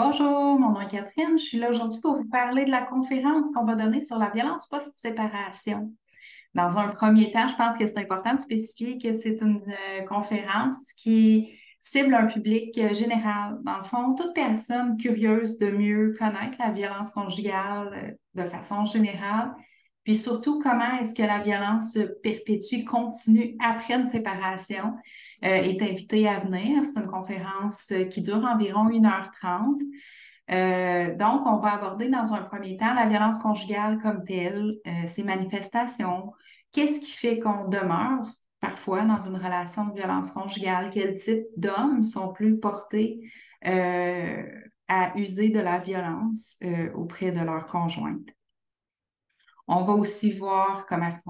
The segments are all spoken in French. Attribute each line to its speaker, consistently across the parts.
Speaker 1: Bonjour, mon nom est Catherine. Je suis là aujourd'hui pour vous parler de la conférence qu'on va donner sur la violence post-séparation. Dans un premier temps, je pense que c'est important de spécifier que c'est une conférence qui cible un public général. Dans le fond, toute personne curieuse de mieux connaître la violence conjugale de façon générale, puis surtout comment est-ce que la violence se perpétue, continue après une séparation, est invitée à venir. C'est une conférence qui dure environ 1h30. Donc, on va aborder dans un premier temps la violence conjugale comme telle, ses manifestations. Qu'est-ce qui fait qu'on demeure parfois dans une relation de violence conjugale? Quel type d'hommes sont plus portés euh, à user de la violence auprès de leur conjointe? On va aussi voir comment est-ce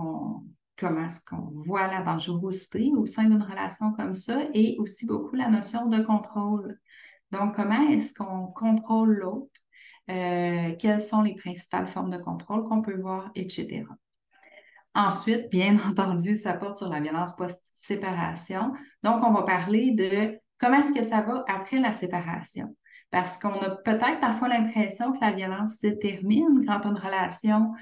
Speaker 1: qu'on voit la dangerosité au sein d'une relation comme ça et aussi beaucoup la notion de contrôle. Donc, comment est-ce qu'on contrôle l'autre? Quelles sont les principales formes de contrôle qu'on peut voir, etc. Ensuite, bien entendu, ça porte sur la violence post-séparation. Donc, on va parler de comment est-ce que ça va après la séparation. Parce qu'on a peut-être parfois l'impression que la violence se termine quand une relation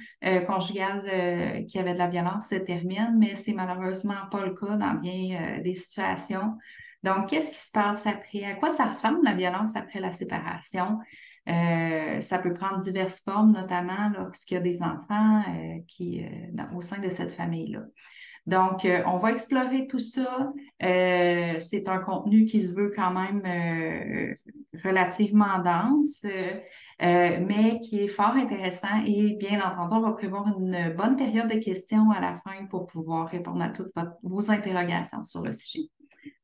Speaker 1: conjugale qui avait de la violence se termine, mais c'est malheureusement pas le cas dans bien des situations. Donc, qu'est-ce qui se passe après? À quoi ça ressemble la violence après la séparation? Ça peut prendre diverses formes, notamment lorsqu'il y a des enfants au sein de cette famille-là. Donc, on va explorer tout ça. C'est un contenu qui se veut quand même relativement dense, mais qui est fort intéressant et bien entendu, on va prévoir une bonne période de questions à la fin pour pouvoir répondre à toutes vos interrogations sur le sujet.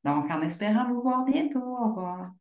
Speaker 1: Donc, en espérant vous voir bientôt, au revoir.